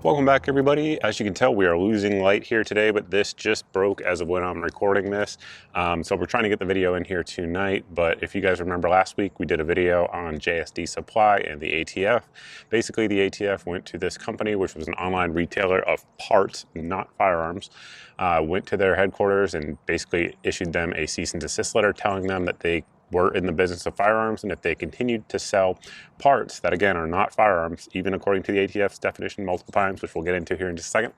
Welcome back, everybody. As you can tell, we are losing light here today, but this just broke as of when I'm recording this. So we're trying to get the video in here tonight, but if you guys remember last week, we did a video on JSD Supply and the ATF. Basically, the ATF went to this company, which was an online retailer of parts, not firearms, went to their headquarters and basically issued them a cease and desist letter telling them that they were in the business of firearms, and if they continued to sell parts that, again, are not firearms, even according to the ATF's definition multiple times, which we'll get into here in just a second,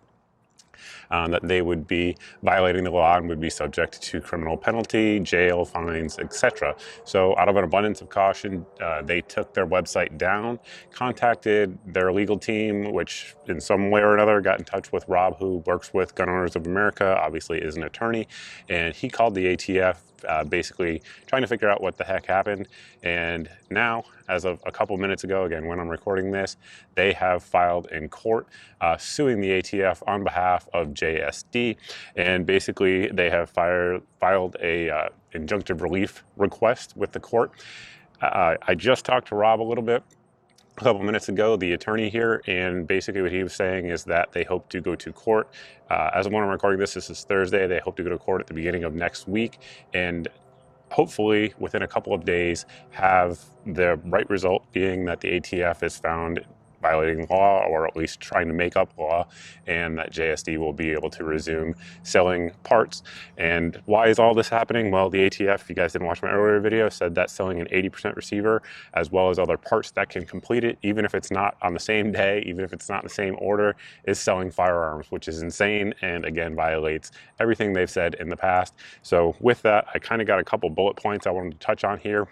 that they would be violating the law and would be subject to criminal penalty, jail, fines, etc. So out of an abundance of caution, they took their website down, contacted their legal team, which in some way or another got in touch with Rob, who works with Gun Owners of America, obviously is an attorney, and he called the ATF basically trying to figure out what the heck happened. And now, as of a couple minutes ago, again, when I'm recording this, they have filed in court suing the ATF on behalf of JSD. And basically, they have filed a injunctive relief request with the court. I just talked to Rob a little bit a couple minutes ago, the attorney here, and basically what he was saying is that they hope to go to court. As of when I'm recording this is Thursday. They hope to go to court at the beginning of next week, and hopefully within a couple of days have the right result, being that the ATF is found violating law, or at least trying to make up law, and that JSD will be able to resume selling parts. And why is all this happening? Well, the ATF, if you guys didn't watch my earlier video, said that selling an 80% receiver, as well as other parts that can complete it, even if it's not on the same day, even if it's not in the same order, is selling firearms, which is insane, and again, violates everything they've said in the past. So with that, I kind of got a couple bullet points I wanted to touch on here,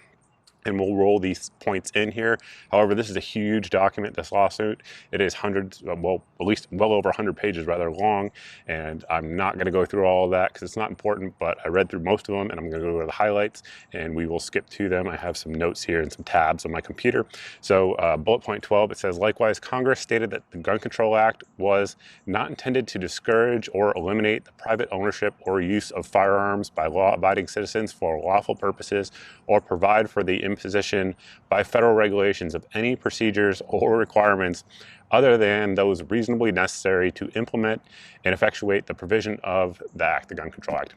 and we'll roll these points in here. However, this is a huge document, this lawsuit. It is hundreds, well, at least well over 100 pages rather long, and I'm not gonna go through all of that because it's not important, but I read through most of them, and I'm gonna go over the highlights, and we will skip to them. I have some notes here and some tabs on my computer. So bullet point 12, it says, likewise, Congress stated that the Gun Control Act was not intended to discourage or eliminate the private ownership or use of firearms by law-abiding citizens for lawful purposes, or provide for the imposition by federal regulations of any procedures or requirements other than those reasonably necessary to implement and effectuate the provision of the Act, the Gun Control Act.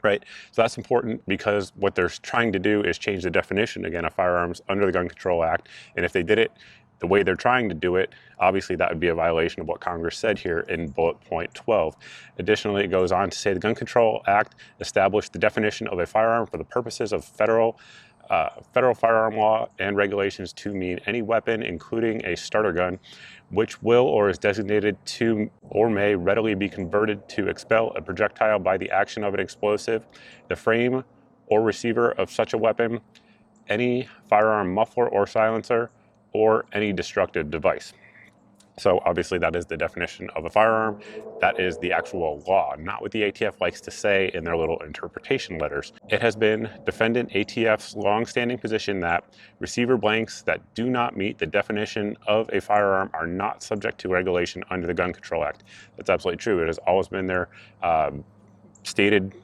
Right, so that's important because what they're trying to do is change the definition, again, of firearms under the Gun Control Act. And if they did it the way they're trying to do it, obviously that would be a violation of what Congress said here in bullet point 12. Additionally, it goes on to say the Gun Control Act established the definition of a firearm for the purposes of federal firearm law and regulations to mean any weapon, including a starter gun, which will or is designated to or may readily be converted to expel a projectile by the action of an explosive, the frame or receiver of such a weapon, any firearm muffler or silencer, or any destructive device. So obviously that is the definition of a firearm. That is the actual law, not what the ATF likes to say in their little interpretation letters. It has been defendant ATF's long-standing position that receiver blanks that do not meet the definition of a firearm are not subject to regulation under the Gun Control Act. That's absolutely true. It has always been their stated,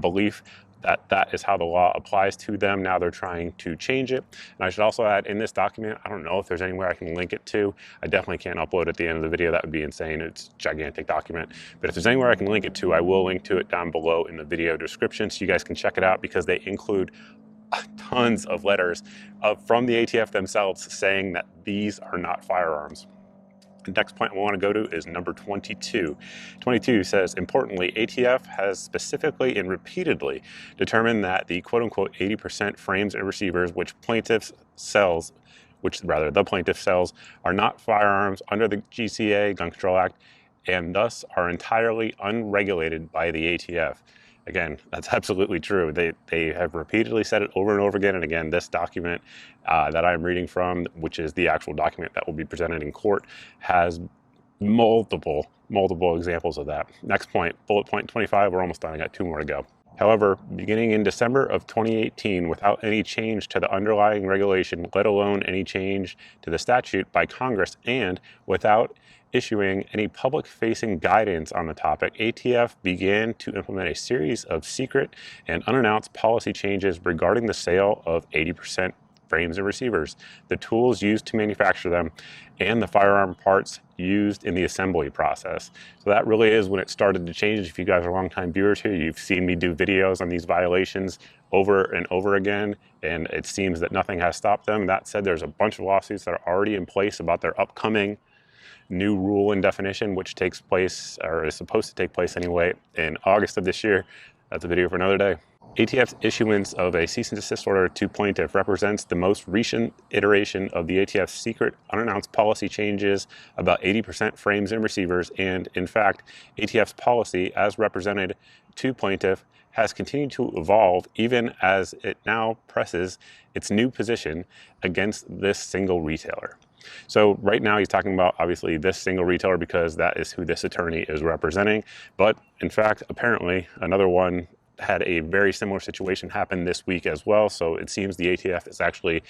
belief that that is how the law applies to them. Now they're trying to change it. And I should also add, in this document, I don't know if there's anywhere I can link it to. I definitely can't upload at the end of the video. That would be insane. It's a gigantic document. But if there's anywhere I can link it to, I will link to it down below in the video description so you guys can check it out, because they include tons of letters from the ATF themselves saying that these are not firearms. The next point we want to go to is number 22. 22 says, importantly, ATF has specifically and repeatedly determined that the quote-unquote 80% frames and receivers which the plaintiff sells are not firearms under the GCA, Gun Control Act, and thus are entirely unregulated by the ATF. Again, that's absolutely true. They have repeatedly said it over and over again. And again, this document that I'm reading from, which is the actual document that will be presented in court, has multiple examples of that. Next point, bullet point 25. We're almost done. I got 2 more to go. However, beginning in December of 2018, without any change to the underlying regulation, let alone any change to the statute by Congress, and without issuing any public-facing guidance on the topic, ATF began to implement a series of secret and unannounced policy changes regarding the sale of 80% frames and receivers, the tools used to manufacture them, and the firearm parts used in the assembly process. So that really is when it started to change. If you guys are longtime viewers here, you've seen me do videos on these violations over and over again, and it seems that nothing has stopped them. That said, there's a bunch of lawsuits that are already in place about their upcoming new rule and definition, which takes place, or is supposed to take place anyway, in August of this year. That's a video for another day. ATF's issuance of a cease and desist order to plaintiff represents the most recent iteration of the ATF's secret, unannounced policy changes about 80% frames and receivers, and in fact, ATF's policy, as represented to plaintiff, has continued to evolve even as it now presses its new position against this single retailer. So right now he's talking about obviously this single retailer because that is who this attorney is representing. But in fact, apparently another one had a very similar situation happen this week as well. So it seems the ATF is actually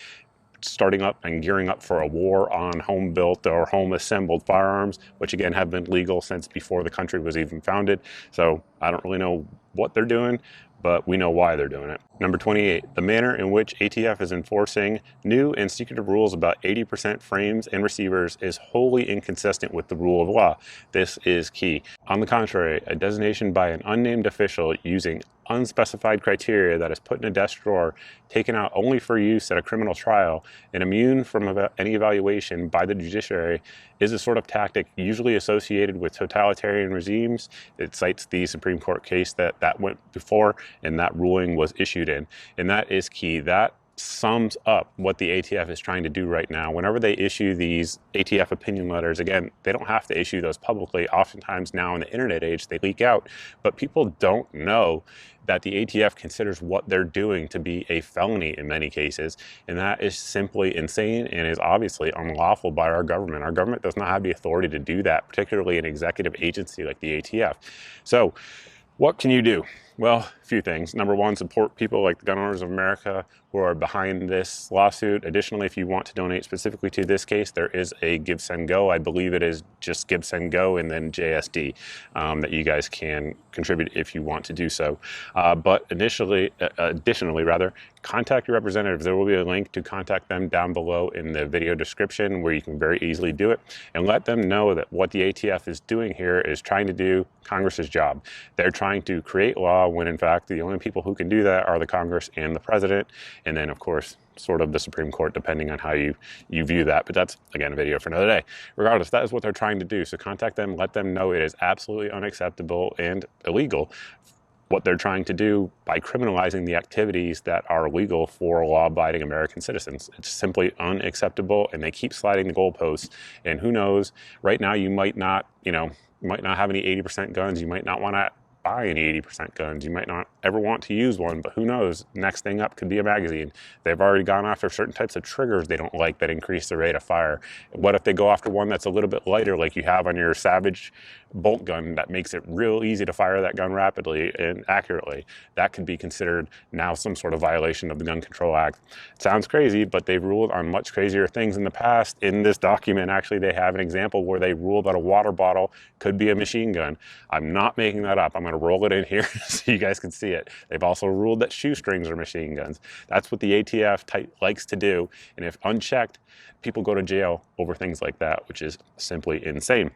starting up and gearing up for a war on home built or home assembled firearms, which again have been legal since before the country was even founded. So I don't really know what they're doing, but we know why they're doing it. Number 28, the manner in which ATF is enforcing new and secretive rules about 80% frames and receivers is wholly inconsistent with the rule of law. This is key. On the contrary, a designation by an unnamed official using unspecified criteria that is put in a desk drawer, taken out only for use at a criminal trial, and immune from any evaluation by the judiciary is a sort of tactic usually associated with totalitarian regimes. It cites the Supreme Court case that went before and that ruling was issued in. And that is key. That sums up what the ATF is trying to do right now. Whenever they issue these ATF opinion letters, again, they don't have to issue those publicly. Oftentimes now in the internet age, they leak out, but people don't know that the ATF considers what they're doing to be a felony in many cases. And that is simply insane and is obviously unlawful by our government. Our government does not have the authority to do that, particularly an executive agency like the ATF. So what can you do? Well, a few things. Number one, support people like the Gun Owners of America who are behind this lawsuit. Additionally, if you want to donate specifically to this case, there is a Give, Send, Go. I believe it is just Give, Send, Go and then JSD that you guys can contribute if you want to do so. But additionally, contact your representatives. There will be a link to contact them down below in the video description where you can very easily do it, and let them know that what the ATF is doing here is trying to do Congress's job. They're trying to create law when in fact the only people who can do that are the Congress and the president, and then of course sort of the Supreme Court, depending on how you view that. But that's again a video for another day. Regardless, that is what they're trying to do. So contact them, let them know it is absolutely unacceptable and illegal what they're trying to do by criminalizing the activities that are illegal for law-abiding American citizens. It's simply unacceptable, and they keep sliding the goalposts. And who knows, right now you might not, might not have any 80% guns. You might not want to buy any 80% guns. You might not ever want to use one, but who knows? Next thing up could be a magazine. They've already gone after certain types of triggers they don't like that increase the rate of fire. What if they go after one that's a little bit lighter, like you have on your Savage bolt gun, that makes it real easy to fire that gun rapidly and accurately? That could be considered now some sort of violation of the Gun Control Act. It sounds crazy, but they've ruled on much crazier things in the past. In this document, actually, they have an example where they ruled that a water bottle could be a machine gun. I'm not making that up. I'm going to roll it in here so you guys can see it. They've also ruled that shoestrings are machine guns. That's what the ATF likes to do. And if unchecked, people go to jail over things like that, which is simply insane.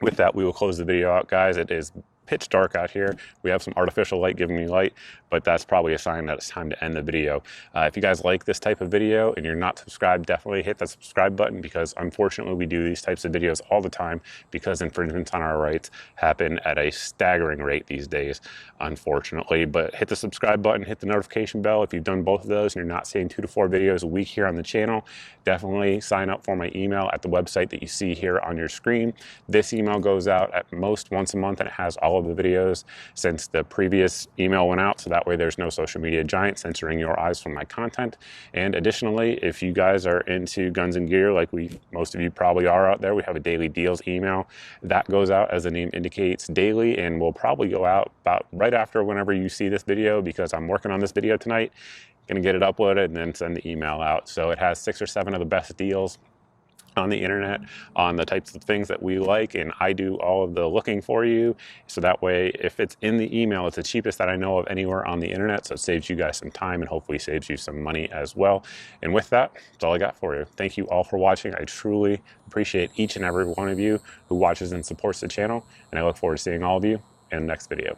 With that, we will close the video out, guys. It is pitch dark out here. We have some artificial light giving me light, but that's probably a sign that it's time to end the video. If you guys like this type of video and you're not subscribed, definitely hit that subscribe button, because unfortunately we do these types of videos all the time because infringements on our rights happen at a staggering rate these days, unfortunately. But hit the subscribe button, hit the notification bell. If you've done both of those and you're not seeing 2 to 4 videos a week here on the channel, definitely sign up for my email at the website that you see here on your screen. This email goes out at most once a month, and it has all of the videos since the previous email went out, so that way there's no social media giant censoring your eyes from my content. And additionally, if you guys are into guns and gear like most of you probably are out there, we have a daily deals email that goes out, as the name indicates, daily, and will probably go out about right after whenever you see this video, because I'm working on this video tonight, gonna get it uploaded and then send the email out. So it has 6 or 7 of the best deals on the internet on the types of things that we like, and I do all of the looking for you. So that way, if it's in the email, it's the cheapest that I know of anywhere on the internet. So it saves you guys some time and hopefully saves you some money as well. And with that, that's all I got for you. Thank you all for watching. I truly appreciate each and every one of you who watches and supports the channel, and I look forward to seeing all of you in the next video.